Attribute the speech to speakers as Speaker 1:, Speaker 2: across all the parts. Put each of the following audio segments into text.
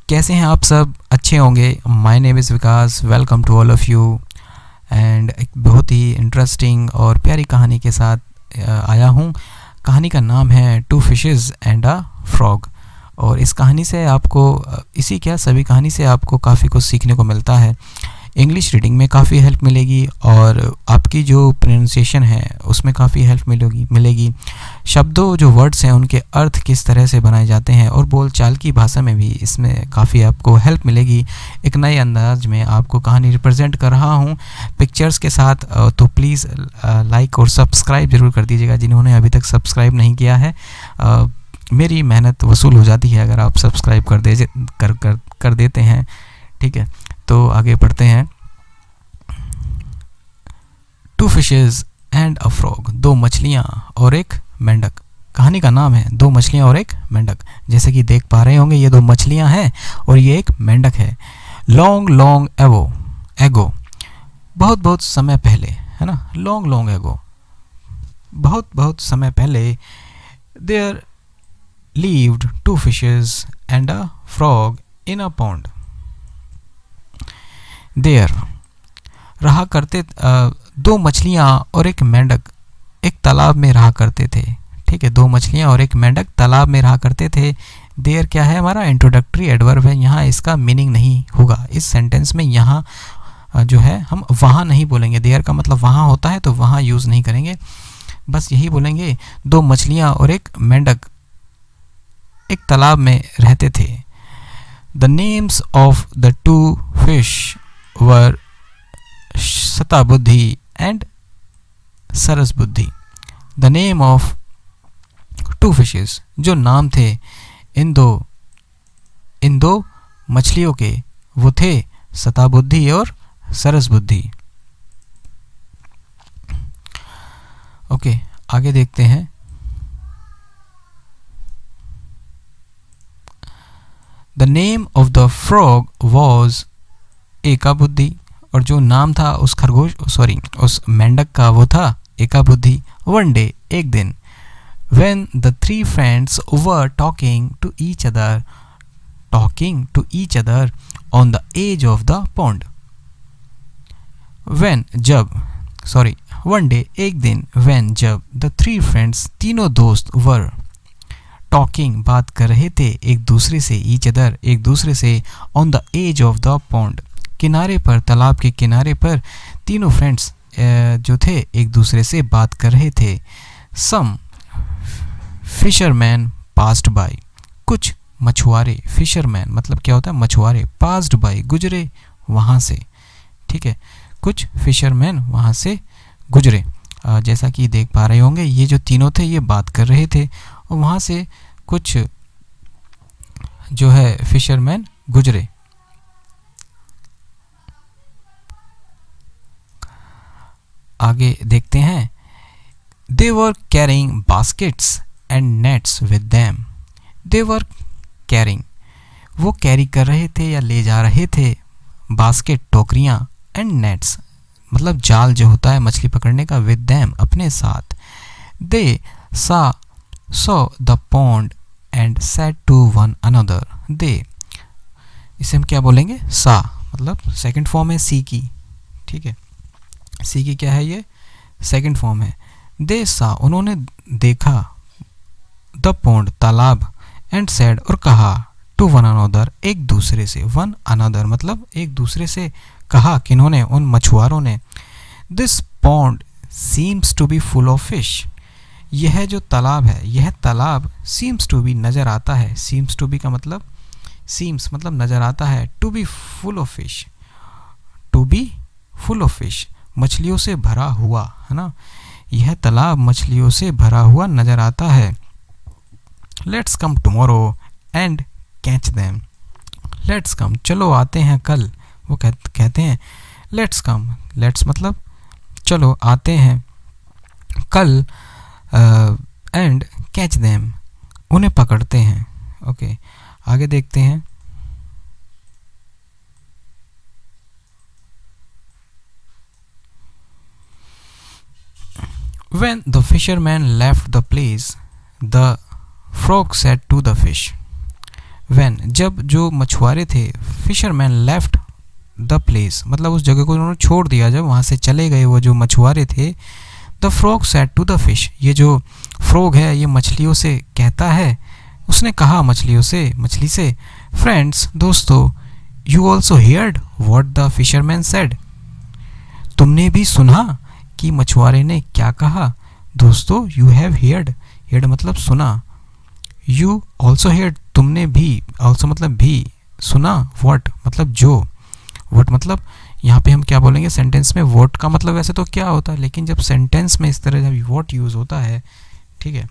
Speaker 1: कैसे हैं आप सब? अच्छे होंगे। My name is Vikas, welcome to all of you. And एक बहुत ही इंटरेस्टिंग और प्यारी कहानी के साथ आया हूँ। कहानी का नाम है two fishes and a frog. और इस कहानी से आपको सभी कहानी से आपको काफ़ी कुछ सीखने को मिलता है। इंग्लिश रीडिंग में काफ़ी हेल्प मिलेगी और आपकी जो प्रोनाउंसिएशन है उसमें काफ़ी हेल्प मिलेगी। शब्दों जो वर्ड्स हैं उनके अर्थ किस तरह से बनाए जाते हैं और बोलचाल की भाषा में भी इसमें काफ़ी आपको हेल्प मिलेगी। एक नए अंदाज में आपको कहानी रिप्रेजेंट कर रहा हूँ पिक्चर्स के साथ। तो प्लीज़ लाइक और सब्सक्राइब ज़रूर कर दीजिएगा जिन्होंने अभी तक सब्सक्राइब नहीं किया है। मेरी मेहनत वसूल हो जाती है अगर आप सब्सक्राइब कर देते हैं। ठीक है, तो आगे बढ़ते हैं। Two fishes and a frog, दो मछलियाँ और एक मेंढक। कहानी का नाम है दो मछलियाँ और एक मेंढक। जैसे कि देख पा रहे होंगे ये दो मछलियाँ हैं और ये एक मेंढक है। लॉन्ग लॉन्ग एगो, बहुत बहुत समय पहले, है ना। लॉन्ग लॉन्ग एगो, बहुत बहुत समय पहले। There lived two fishes and a frog in a pond. There रहा करते दो मछलियाँ और एक मेंढक एक तालाब में रहा करते थे। ठीक है, दो मछलियाँ और एक मेंढक तालाब में रहा करते थे। देयर क्या है? हमारा इंट्रोडक्टरी एडवर्ब है। यहाँ इसका मीनिंग नहीं होगा इस सेंटेंस में। यहाँ जो है हम वहाँ नहीं बोलेंगे। देयर का मतलब वहाँ होता है तो वहाँ यूज़ नहीं करेंगे, बस यही बोलेंगे दो मछलियाँ और एक मेंढक एक तालाब में रहते थे। The names of the two fish were Shatabuddhi and Sahasrabuddhi. The name of two fishes, जो नाम थे इन दो मछलियों के, वो थे शताबुद्धि और सरसबुद्धि। ओके, आगे देखते हैं। The name of the frog was Ekabuddhi, और जो नाम था उस मेंढक का वो था एकाबुद्धि। वन डे, एक दिन, when the three friends were talking to each other on the edge of the pond. One day, एक दिन, when, जब, the three friends, तीनों दोस्त, were टॉकिंग, बात कर रहे थे, एक दूसरे से, ईच अदर, एक दूसरे से, on the edge of the pond, किनारे पर, तालाब के किनारे पर तीनों फ्रेंड्स जो थे एक दूसरे से बात कर रहे थे। सम फिशरमैन पास्ड बाय, कुछ मछुआरे, फिशरमैन मतलब क्या होता है? मछुआरे। पास्ड बाय, गुजरे वहाँ से। ठीक है, कुछ फिशरमैन वहाँ से गुजरे। जैसा कि देख पा रहे होंगे ये जो तीनों थे ये बात कर रहे थे और वहाँ से कुछ जो है फिशरमैन गुजरे। आगे देखते हैं। They were carrying baskets and nets with them. They were carrying, वो कैरी कर रहे थे या ले जा रहे थे, बास्केट, टोकरियाँ, एंड नेट्स मतलब जाल जो होता है मछली पकड़ने का, विद दैम, अपने साथ। दे saw the pond and said to one another. दे, इसे हम क्या बोलेंगे? सा, मतलब सेकंड फॉर्म है सी की। ठीक है, सी की क्या है? ये सेकंड फॉर्म है। दे सा, उन्होंने देखा, द पॉन्ड, तालाब, एंड said, और कहा, टू वन अनदर, एक दूसरे से। वन अनदर मतलब एक दूसरे से कहा, किन्होंने? उन मछुआरों ने। This pond seems to be full of fish, यह जो तालाब है, यह तालाब, सीम्स टू बी नज़र आता है। सीम्स टू बी का मतलब, सीम्स मतलब नज़र आता है, to be full of fish, to be full of fish, मछलियों से भरा हुआ, है ना। यह तालाब मछलियों से भरा हुआ नज़र आता है। Let's come tomorrow and catch them. Let's come, चलो आते हैं कल। वो कहते हैं लेट्स कम, लेट्स मतलब चलो आते हैं कल, एंड कैच देम, उन्हें पकड़ते हैं। ओके, आगे देखते हैं। When the fisherman left the place, the frog said to the fish. When जब जो मछुआरे थे, फिशरमैन लेफ्ट द प्लेस मतलब उस जगह को उन्होंने छोड़ दिया, जब वहाँ से चले गए वो जो मछुआरे थे, the frog said to the fish, ये जो फ्रॉग है ये मछलियों से कहता है, उसने कहा मछली से, फ्रेंड्स दोस्तों, you also heard what the fisherman said, तुमने भी सुना कि मछुआरे ने क्या कहा। दोस्तों, यू हैव हियर्ड मतलब सुना, यू ऑल्सो हियर्ड तुमने भी, ऑल्सो मतलब भी, सुना, व्हाट मतलब जो, व्हाट मतलब यहाँ पे हम क्या बोलेंगे सेंटेंस में, व्हाट का मतलब वैसे तो क्या होता है, लेकिन जब सेंटेंस में इस तरह जब व्हाट यूज़ होता है, ठीक है,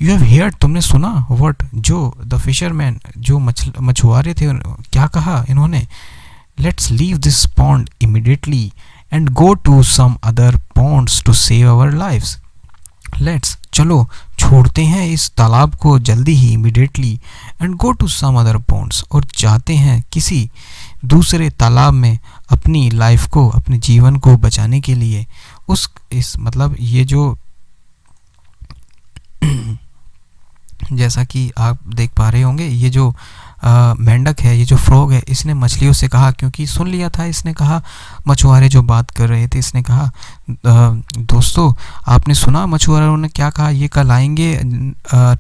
Speaker 1: यू हैव हियर्ड तुमने सुना, व्हाट जो, द फिशरमैन जो मछुआरे थे क्या कहा इन्होंने, let's leave this pond immediately and go to some other ponds to save our lives, let's चलो छोड़ते हैं इस तालाब को जल्दी ही, immediately, and go to some other ponds और जाते हैं किसी दूसरे तालाब में अपनी लाइफ को, अपने जीवन को बचाने के लिए। इस मतलब ये जो जैसा कि आप देख पा रहे होंगे, ये जो मेंढक है, ये जो फ्रॉग है, इसने मछलियों से कहा, क्योंकि सुन लिया था, इसने कहा मछुआरे जो बात कर रहे थे, इसने कहा दोस्तों आपने सुना मछुआरों ने क्या कहा, ये कल आएंगे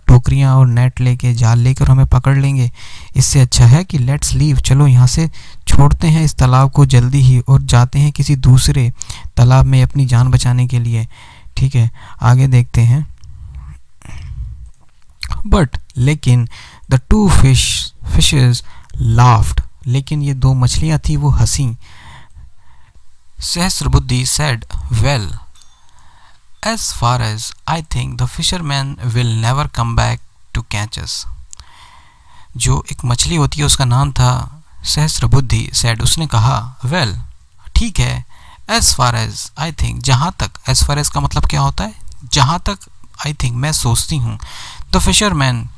Speaker 1: टोकरियां और नेट लेके, जाल लेकर हमें पकड़ लेंगे, इससे अच्छा है कि लेट्स लीव, चलो यहाँ से छोड़ते हैं इस तालाब को जल्दी ही और जाते हैं किसी दूसरे तालाब में अपनी जान बचाने के लिए। ठीक है, आगे देखते हैं। बट लेकिन द टू फिशेस लाफ्ड, लेकिन ये दो मछलियां थी वो हंसी। सहस्रबुद्धि said, well, as far as I think the fisherman will never come back to catch us. जो एक मछली होती है उसका नाम था सहस्रबुद्धि said, उसने कहा well, ठीक है, as far as I think, जहाँ तक, as far as का मतलब क्या होता है, जहाँ तक, I think मैं सोचती हूँ, द फिशरमैन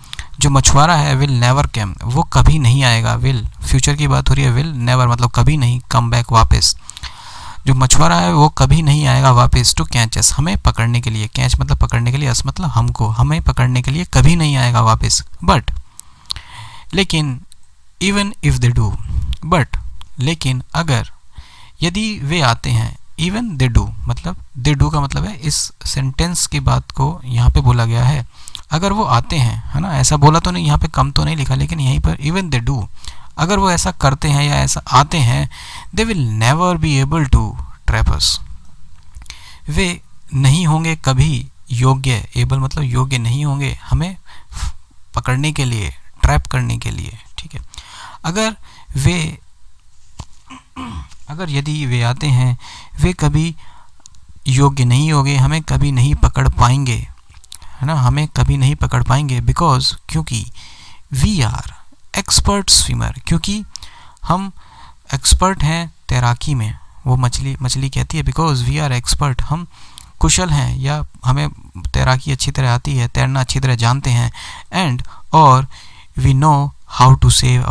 Speaker 1: जो मछुआरा है विल नेवर कम, वो कभी नहीं आएगा, विल फ्यूचर की बात हो रही है, विल नेवर मतलब कभी नहीं, कम बैक वापस, जो मछुआरा है वो कभी नहीं आएगा वापस, टू कैच अस हमें पकड़ने के लिए, कैच मतलब पकड़ने के लिए, अस मतलब हमको, हमें पकड़ने के लिए कभी नहीं आएगा वापस। बट लेकिन even if they do, but लेकिन अगर, यदि वे आते हैं, इवन दे डू मतलब दे डू का मतलब है, इस सेंटेंस की बात को यहाँ पे बोला गया है, अगर वो आते हैं, है ना, ऐसा बोला तो नहीं, यहाँ पे कम तो नहीं लिखा, लेकिन यहीं पर इवन दे डू, अगर वो ऐसा करते हैं या ऐसा आते हैं, they will never be able to trap us, वे नहीं होंगे कभी योग्य, एबल मतलब योग्य नहीं होंगे हमें पकड़ने के लिए, ट्रैप करने के लिए। ठीक है, अगर यदि वे आते हैं, वे कभी योग्य नहीं होंगे, हमें कभी नहीं पकड़ पाएंगे, है ना, हमें कभी नहीं पकड़ पाएंगे, बिकॉज क्योंकि वी आर एक्सपर्ट स्विमर, क्योंकि हम एक्सपर्ट हैं तैराकी में, वो मछली कहती है, बिकॉज वी आर एक्सपर्ट, हम कुशल हैं या हमें तैराकी अच्छी तरह आती है, तैरना अच्छी तरह जानते हैं, एंड और we know how to save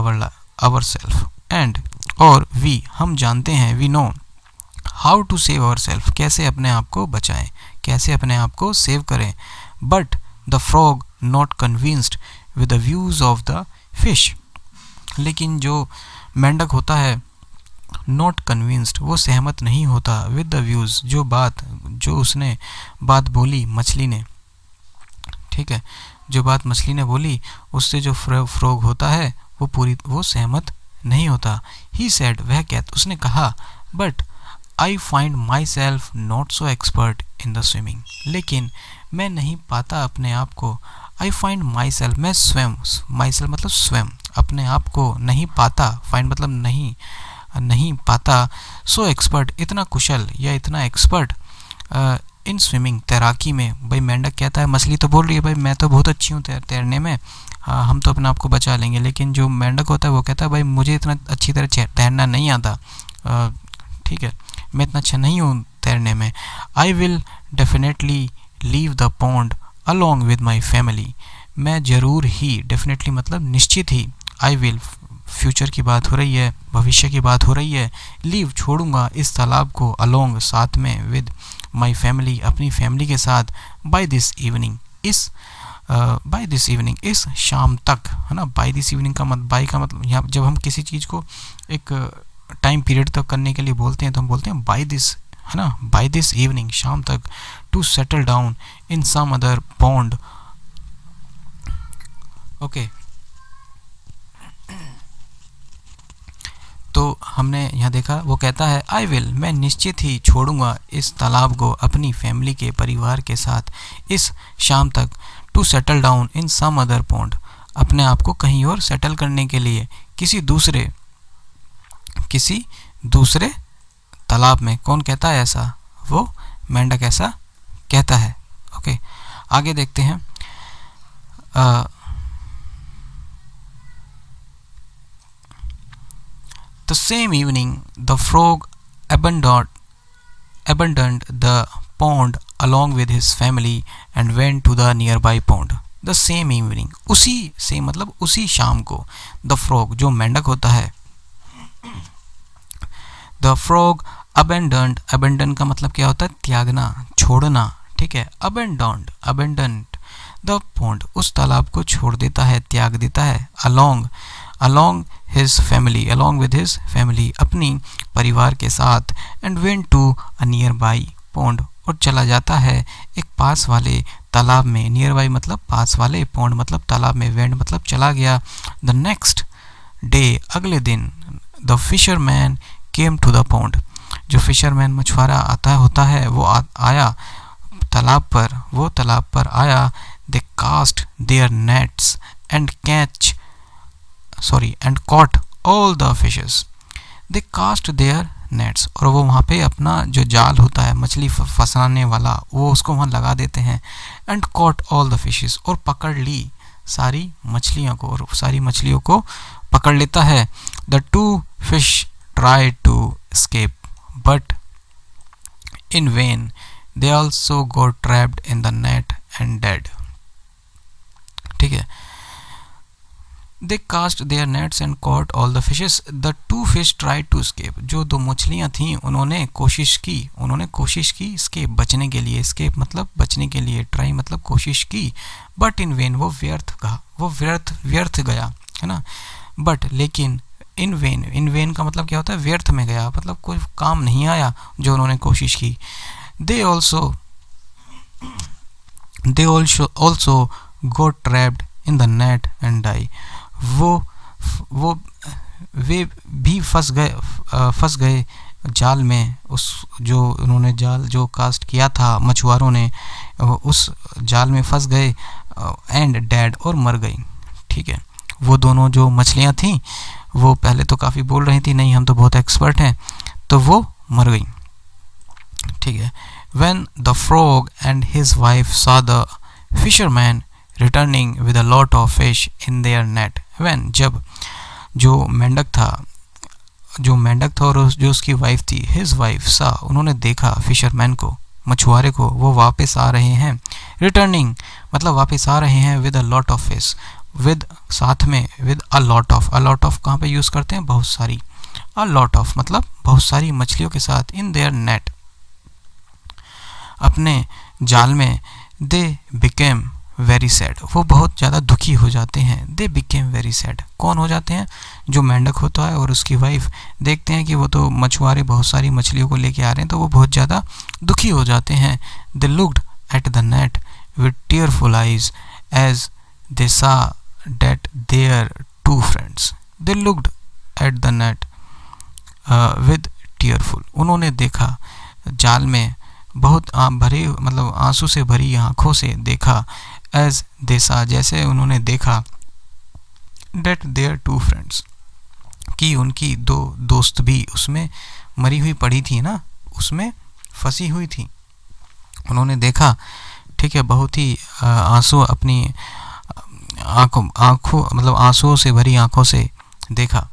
Speaker 1: our self, and और वी हम जानते हैं, we know how to save our self कैसे अपने आप को बचाएं, कैसे अपने आप को सेव करें। But the frog not convinced with the views of the fish, लेकिन जो मेंढक होता है, नॉट कन्विंस्ड वो सहमत नहीं होता, विद द व्यूज जो उसने बात बोली मछली ने, ठीक है, जो बात मछली ने बोली उससे जो फ्रॉग होता है वो सहमत नहीं होता। ही सेड वह उसने कहा, but I find my self not so expert in the swimming, लेकिन मैं नहीं पाता अपने आप को, आई फाइंड माई सेल्फ मैं स्वयं, माई सेल्फ मतलब स्वयं, अपने आप को नहीं पाता, फाइंड मतलब नहीं पाता, सो एक्सपर्ट इतना कुशल या इतना एक्सपर्ट इन स्विमिंग तैराकी में। भाई मेंढक कहता है, मछली तो बोल रही है भाई मैं तो बहुत अच्छी हूँ तैरने में, हम तो अपने आप को बचा लेंगे, लेकिन जो मेंढक होता है वो कहता है भाई मुझे इतना अच्छी तरह तैरना नहीं आता, ठीक है, मैं इतना अच्छा नहीं हूँ तैरने में। I will definitely leave the pond along with my family, मैं ज़रूर ही, डेफिनेटली मतलब निश्चित ही, आई विल फ्यूचर की बात हो रही है, भविष्य की बात हो रही है, लीव छोड़ूंगा इस तालाब को, अलॉन्ग साथ में, विद माई फैमिली अपनी फैमिली के साथ, बाय दिस इवनिंग इस बाय दिस इवनिंग, इस शाम तक, है ना। बाय दिस इवनिंग का बाय का मतलब यहाँ जब हम किसी चीज़ को एक टाइम पीरियड तक करने के लिए बोलते हैं तो हम बोलते हैं बाय दिस, है ना, बाय दिस इवनिंग, शाम तक, to settle down in some other pond. Okay, तो हमने यहाँ देखा, वो कहता है आई विल, मैं निश्चित ही छोड़ूंगा इस तालाब को अपनी फैमिली के परिवार के साथ इस शाम तक, to settle down in some other pond, अपने आप को कहीं और सेटल करने के लिए किसी दूसरे तालाब में। कौन कहता है ऐसा? वो मेंढक ऐसा कहता है। ओके, आगे देखते हैं। The same evening, the frog abandoned the pond along with his family and went to the nearby pond. The same evening, उसी से मतलब उसी शाम को, the frog जो मेंढक होता है, the frog abandon का मतलब क्या होता है? त्यागना, छोड़ना, ठीक है। abandoned the pond, उस तालाब को छोड़ देता है, त्याग देता है। along with his family, अपनी परिवार के साथ, and went to a nearby pond, और चला जाता है एक पास वाले तालाब में। nearby मतलब पास वाले, pond मतलब तालाब में, went मतलब चला गया। the next day, अगले दिन, the fisherman came to the pond, जो फिशरमैन मछुआरा होता है वो आया तालाब पर आया। they cast their nets and caught all the fishes. They cast their nets, और वो वहाँ पे अपना जो जाल होता है मछली फंसाने वाला, वो उसको वहाँ लगा देते हैं। and caught all the fishes, और पकड़ ली सारी मछलियों को, और सारी मछलियों को पकड़ लेता है। the two fish tried to escape, but in vain. They also got trapped in the net and dead. ठीक है। They cast their nets and caught all the fishes. The two fish tried to escape. जो दो मछलियाँ थीं उन्होंने कोशिश की escape, बचने के लिए। escape मतलब बचने के लिए, try मतलब कोशिश की, but in vain, वो व्यर्थ गया, है ना। but लेकिन in vain का मतलब क्या होता है? व्यर्थ में गया, मतलब कोई काम नहीं आया जो उन्होंने कोशिश की। They also got trapped in the net and die. वे भी फंस गए जाल में, उस जो उन्होंने जाल जो कास्ट किया था मछुआरों ने, उस जाल में फंस गए। एंड डेड, और मर गई, ठीक है। वो दोनों जो मछलियाँ थीं वो पहले तो काफ़ी बोल रही थी, नहीं हम तो बहुत एक्सपर्ट हैं, तो वो मर गई, ठीक है। When the frog and his wife saw the fisherman returning with a lot of fish in their net. When, जब जो मेंढक था और जो उसकी वाइफ थी, his wife saw, उन्होंने देखा fisherman को, मछुआरे को, वो वापस आ रहे हैं। Returning मतलब वापस आ रहे हैं with a lot of fish, with साथ में, with a lot of कहाँ पे यूज़ करते हैं? बहुत सारी। a lot of मतलब बहुत सारी मछलियों के साथ। in their net अपने जाल में। they became very sad, वो बहुत ज़्यादा दुखी हो जाते हैं। they became very sad, कौन हो जाते हैं? जो मेंढक होता है और उसकी वाइफ देखते हैं कि वो तो मछुआरे बहुत सारी मछलियों को लेके आ रहे हैं, तो वो बहुत ज़्यादा दुखी हो जाते हैं। they looked at the net with tearful eyes as they saw that their two friends. they looked at the net with tearful, उन्होंने देखा जाल में बहुत भरे मतलब आंसू से भरी आंखों से देखा। एज देसा, जैसे उन्होंने देखा। डेट देयर टू फ्रेंड्स, कि उनकी दो दोस्त भी उसमें मरी हुई पड़ी थी ना, उसमें फंसी हुई थी, उन्होंने देखा, ठीक है। बहुत ही आंसू अपनी आंखों मतलब आंसुओं से भरी आंखों से देखा।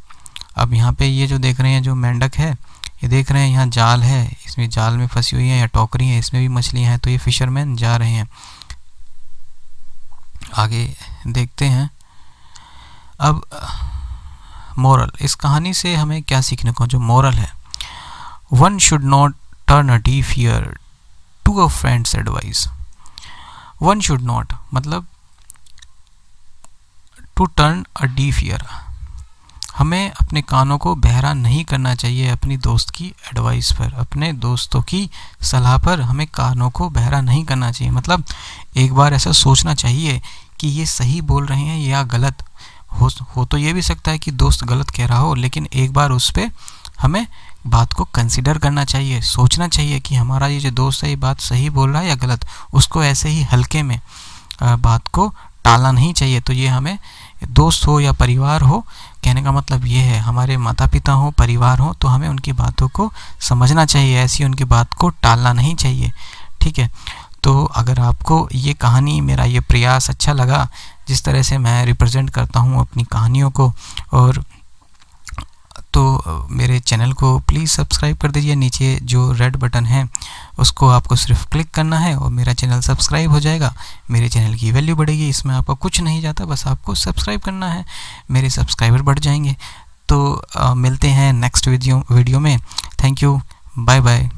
Speaker 1: अब यहाँ पे ये जो देख रहे हैं, जो मेंढक है, ये देख रहे हैं यहाँ जाल है, इसमें जाल में फंसी हुई है या टोकरी है, इसमें भी मछलियाँ हैं, तो ये फिशरमैन जा रहे हैं। आगे देखते हैं। अब मोरल, इस कहानी से हमें क्या सीखने को? जो मोरल है, one should not turn a deaf ear to a friend's advice. One should not मतलब to turn a deaf ear. हमें अपने कानों को बहरा नहीं करना चाहिए अपनी दोस्त की एडवाइस पर, अपने दोस्तों की सलाह पर हमें कानों को बहरा नहीं करना चाहिए। मतलब एक बार ऐसा सोचना चाहिए कि ये सही बोल रहे हैं या गलत। हो तो ये भी सकता है कि दोस्त गलत कह रहा हो, लेकिन एक बार उस पर हमें बात को कंसिडर करना चाहिए, सोचना चाहिए कि हमारा ये जो दोस्त है ये बात सही बोल रहा है या गलत। उसको ऐसे ही हल्के में बात को टालना नहीं चाहिए। तो ये हमें दोस्त हो या परिवार हो, कहने का मतलब ये है, हमारे माता पिता हो, परिवार हो, तो हमें उनकी बातों को समझना चाहिए, ऐसी उनकी बात को टालना नहीं चाहिए। ठीक है, तो अगर आपको ये कहानी, मेरा ये प्रयास अच्छा लगा, जिस तरह से मैं रिप्रेजेंट करता हूँ अपनी कहानियों को, और तो मेरे चैनल को प्लीज़ सब्सक्राइब कर दीजिए। नीचे जो रेड बटन है उसको आपको सिर्फ क्लिक करना है और मेरा चैनल सब्सक्राइब हो जाएगा। मेरे चैनल की वैल्यू बढ़ेगी, इसमें आपको कुछ नहीं जाता, बस आपको सब्सक्राइब करना है, मेरे सब्सक्राइबर बढ़ जाएंगे। तो मिलते हैं नेक्स्ट वीडियो में। Thank you, bye bye.